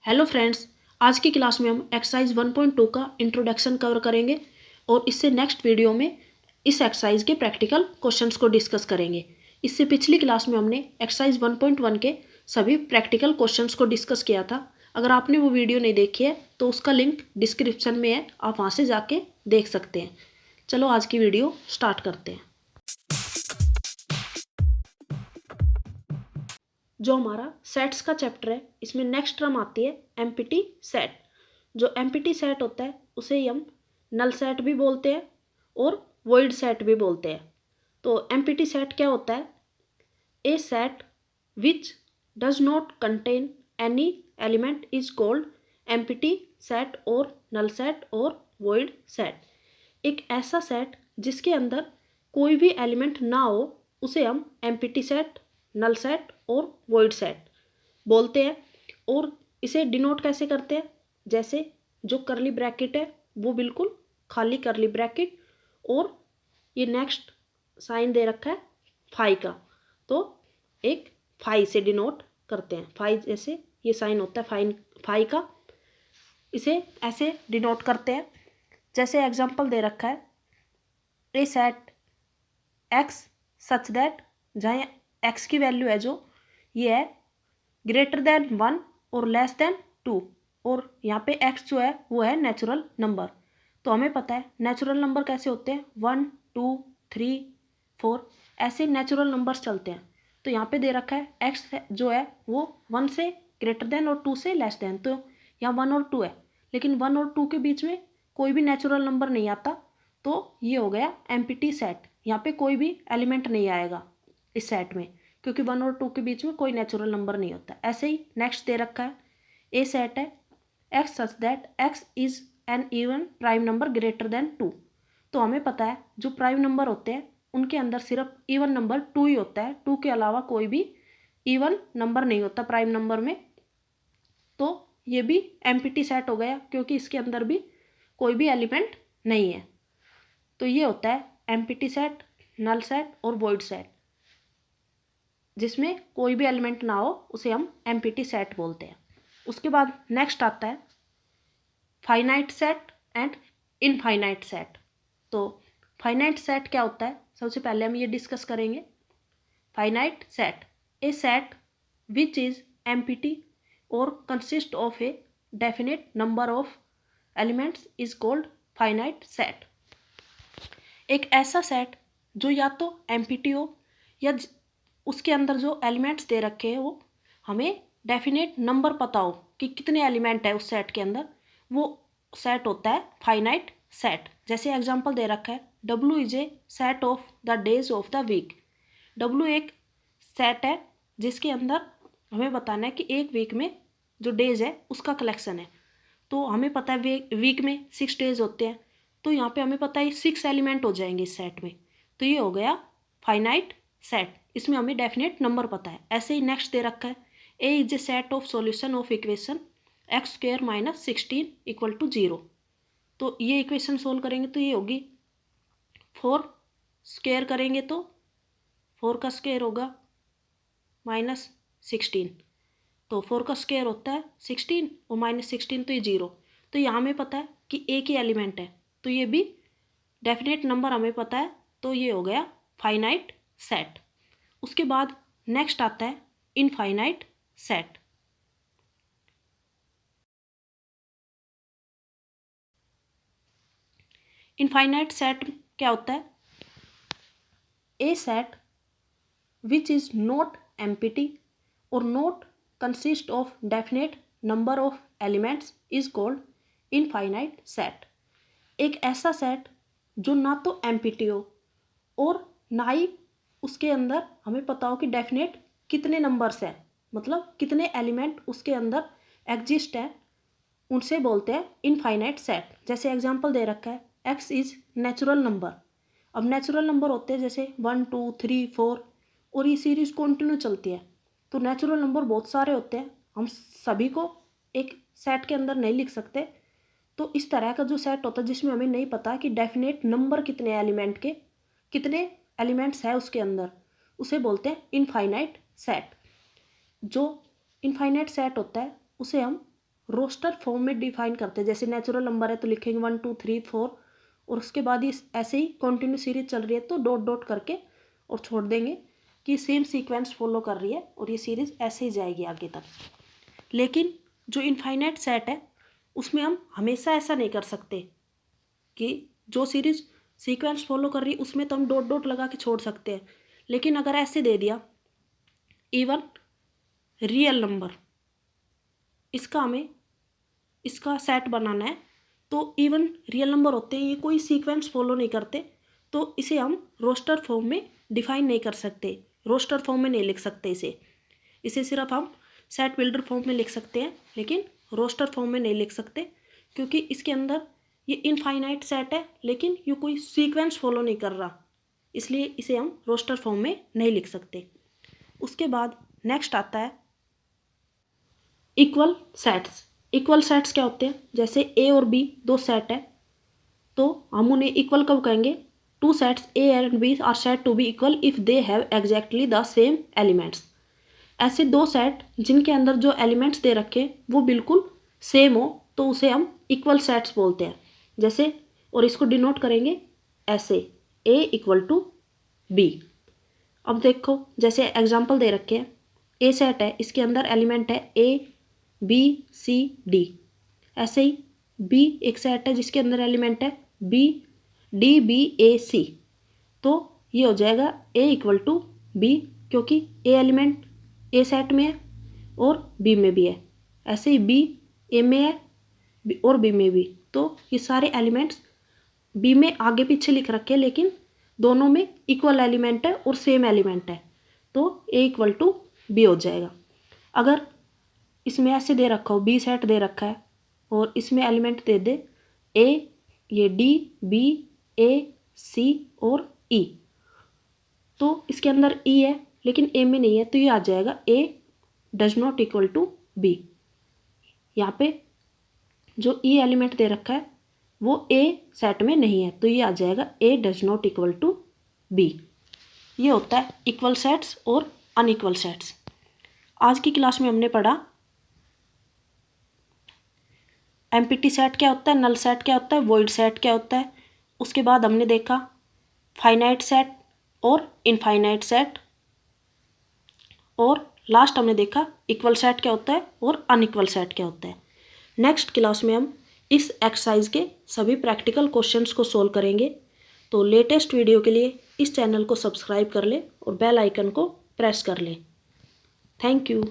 Hello friends, आज की class में हम एक्सरसाइज 1.2 का इंट्रोडक्शन कवर करेंगे और इससे नेक्स्ट वीडियो में इस एक्सरसाइज के प्रैक्टिकल क्वेश्चंस को डिस्कस करेंगे। इससे पिछली क्लास में हमने एक्सरसाइज 1.1 के सभी प्रैक्टिकल क्वेश्चंस को डिस्कस किया था। अगर आपने वो वीडियो नहीं देखी है तो उसका लिंक डिस्क्रिप्शन में है, आप वहाँ से जाके देख सकते हैं। चलो आज की वीडियो स्टार्ट करते हैं। जो हमारा सेट्स का चैप्टर है, इसमें नेक्स्ट टर्म आती है एम्प्टी सेट। जो एम्प्टी सेट होता है उसे ही हम नल सेट भी बोलते हैं और वॉइड सेट भी बोलते हैं। तो एम्प्टी सेट क्या होता है? A set which does not contain any element is called empty set और नल सेट और वॉइड सेट। एक ऐसा सेट जिसके अंदर कोई भी एलिमेंट ना हो उसे हम एम्प्टी सेट, नल सेट और वॉइड सेट बोलते हैं। और इसे डिनोट कैसे करते हैं? जैसे जो करली ब्रैकेट है वो बिल्कुल खाली करली ब्रैकेट, और ये नेक्स्ट साइन दे रखा है फाई का, तो एक फाई से डिनोट करते हैं। फाई जैसे ये साइन होता है फाई का, इसे ऐसे डिनोट करते हैं। जैसे एग्जांपल दे रखा है a set x such that, जहाँ एक्स की वैल्यू है जो ये है ग्रेटर देन 1 और लेस देन 2, और यहाँ पे एक्स जो है वो है नेचुरल नंबर। तो हमें पता है नेचुरल नंबर कैसे होते हैं, 1 2 3 4 ऐसे नेचुरल नंबर्स चलते हैं। तो यहाँ पे दे रखा है एक्स जो है वो 1 से ग्रेटर देन और 2 से लेस देन, तो यहाँ 1 और 2 है, लेकिन 1 और 2 के बीच में कोई भी नेचुरल नंबर नहीं आता, तो ये हो गया एम्प्टी सेट। यहाँ पे कोई भी एलिमेंट नहीं आएगा इस सेट में, क्योंकि 1 और 2 के बीच में कोई नेचुरल नंबर नहीं होता। ऐसे ही नेक्स्ट दे रखा है ए सेट है x such that x is an even prime number greater than 2। तो हमें पता है जो प्राइम नंबर होते हैं उनके अंदर सिर्फ इवन नंबर 2 ही होता है, 2 के अलावा कोई भी इवन नंबर नहीं होता प्राइम नंबर में। तो ये भी एम्प्टी सेट हो गया क्योंकि इसके अंदर भी कोई भी एलिमेंट नहीं है। तो ये होता है एम्प्टी सेट, नल सेट और वॉइड सेट। जिसमें कोई भी एलिमेंट ना हो उसे हम एम्प्टी सेट बोलते हैं। उसके बाद नेक्स्ट आता है finite set and infinite set. तो फाइनाइट सेट क्या होता है, सबसे पहले हम ये डिस्कस करेंगे। Finite set a set which is empty और consist of a definite number of elements is called finite set. एक ऐसा सेट जो या तो एम्प्टी हो या उसके अंदर जो एलिमेंट्स दे रखे हैं वो हमें डेफिनेट नंबर पता हो कि कितने एलिमेंट है उस सेट के अंदर, वो सेट होता है फाइनाइट सेट। जैसे एग्जांपल दे रखा है W is a set of the days of the week. W एक सेट है जिसके अंदर हमें बताना है कि एक वीक में जो डेज है उसका कलेक्शन है। तो हमें पता है वीक में 6 डेज होते हैं, तो यहाँ पे हमें पता है 6 एलिमेंट हो जाएंगे इस सेट में। तो ये हो गया फाइनाइट सेट, इसमें हमें डेफिनेट नंबर पता है। ऐसे ही नेक्स्ट दे रखा है A is a set of solution of equation x square minus 16 equal to 0। तो ये इक्वेशन सोल्व करेंगे तो ये होगी 4 स्क्वायर करेंगे तो 4 का स्क्वायर होगा माइनस 16, तो 4 का स्क्वायर होता है 16 और माइनस 16 तो ये 0। तो यहाँ हमें पता है कि एक ही एलिमेंट है, तो ये भी डेफिनेट नंबर हमें पता है, तो ये हो गया फाइनाइट सेट। उसके बाद नेक्स्ट आता है इनफाइनाइट सेट। इनफाइनाइट सेट क्या होता है? A set which is not empty और not consist of definite number of elements is called infinite set. एक ऐसा सेट जो ना तो एम्प्टी हो और ना ही उसके अंदर हमें पता हो कि डेफिनेट कितने नंबर्स हैं, मतलब कितने एलिमेंट उसके अंदर एग्जिस्ट है, उनसे बोलते हैं इनफाइनाइट सेट। जैसे एग्जांपल दे रखा है एक्स इज नेचुरल नंबर। अब नेचुरल नंबर होते हैं जैसे 1 2 3 4, और ये सीरीज कंटिन्यू चलती है। तो नेचुरल नंबर बहुत सारे होते हैं, हम सभी को एक सेट के अंदर नहीं लिख सकते। तो इस तरह का जो सेट होता है जिसमें हमें नहीं पता कि डेफिनेट नंबर कितने एलिमेंट के, कितने एलिमेंट्स है उसके अंदर, उसे बोलते हैं इनफाइनाइट सेट। जो इनफाइनाइट सेट होता है उसे हम रोस्टर फॉर्म में डिफाइन करते हैं। जैसे नेचुरल नंबर है तो लिखेंगे 1 2 3 4 और उसके बाद ये ऐसे ही कंटिन्यू सीरीज चल रही है तो डॉट डॉट करके और छोड़ देंगे कि सेम सीक्वेंस फॉलो कर रही है और ये सीरीज ऐसे ही जाएगी आगे तक। लेकिन जो इनफाइनाइट सेट है उसमें हम हमेशा ऐसा नहीं कर सकते कि जो सीरीज सीक्वेंस फॉलो कर रही है उसमें तो हम डॉट डॉट लगा के छोड़ सकते हैं। लेकिन अगर ऐसे दे दिया इवन रियल नंबर, इसका हमें इसका सेट बनाना है तो इवन रियल नंबर होते हैं, ये कोई सीक्वेंस फॉलो नहीं करते, तो इसे हम रोस्टर फॉर्म में डिफाइन नहीं कर सकते, रोस्टर फॉर्म में नहीं लिख सकते इसे सिर्फ हम सेट बिल्डर फॉर्म में लिख सकते हैं, लेकिन रोस्टर फॉर्म में नहीं लिख सकते क्योंकि इसके अंदर ये इनफाइनाइट सेट है लेकिन ये कोई सीक्वेंस फॉलो नहीं कर रहा, इसलिए इसे हम रोस्टर फॉर्म में नहीं लिख सकते। उसके बाद नेक्स्ट आता है इक्वल सेट्स। इक्वल सेट्स क्या होते हैं? जैसे ए और बी दो सेट है तो हम उन्हें इक्वल कब कहेंगे? Two sets A and B are said to be equal if they have exactly the same elements. ऐसे दो सेट जिनके अंदर जो एलिमेंट्स दे रखे वो बिल्कुल सेम हो तो उसे हम इक्वल सेट्स बोलते हैं। जैसे और इसको डिनोट करेंगे ऐसे ए इक्वल टू बी। अब देखो जैसे एग्जाम्पल दे रखे हैं, ए सेट है, इसके अंदर एलिमेंट है ए बी सी डी। ऐसे ही बी एक सेट है जिसके अंदर एलिमेंट है बी डी बी ए सी, तो ये हो जाएगा ए इक्वल टू बी क्योंकि ए एलिमेंट ए सेट में है और बी में भी है। ऐसे ही बी ए में है और बी में भी, तो ये सारे एलिमेंट्स बी में आगे पीछे लिख रखे हैं लेकिन दोनों में इक्वल एलिमेंट है और सेम एलिमेंट है, तो ए इक्वल टू बी हो जाएगा। अगर इसमें ऐसे दे रखा हो बी सेट दे रखा है और इसमें एलिमेंट दे दे ए, ये डी बी ए सी और ई, तो इसके अंदर ई है लेकिन ए में नहीं है तो ये आ जाएगा A does not equal to B. यहाँ पे जो ई एलिमेंट दे रखा है वो ए सेट में नहीं है तो ये आ जाएगा A does not equal to B. ये होता है इक्वल सेट्स और अनइक्वल सेट्स। आज की क्लास में हमने पढ़ा एम्प्टी सेट क्या होता है, नल सेट क्या होता है, वॉइड सेट क्या होता है। उसके बाद हमने देखा फाइनाइट सेट और इनफाइनाइट सेट, और लास्ट हमने देखा इक्वल सेट क्या होता है और अनइक्वल सेट क्या होता है। नेक्स्ट क्लास में हम इस एक्सरसाइज के सभी प्रैक्टिकल क्वेश्चंस को सोल्व करेंगे। तो लेटेस्ट वीडियो के लिए इस चैनल को सब्सक्राइब कर ले और बेल आइकन को प्रेस कर ले। Thank you.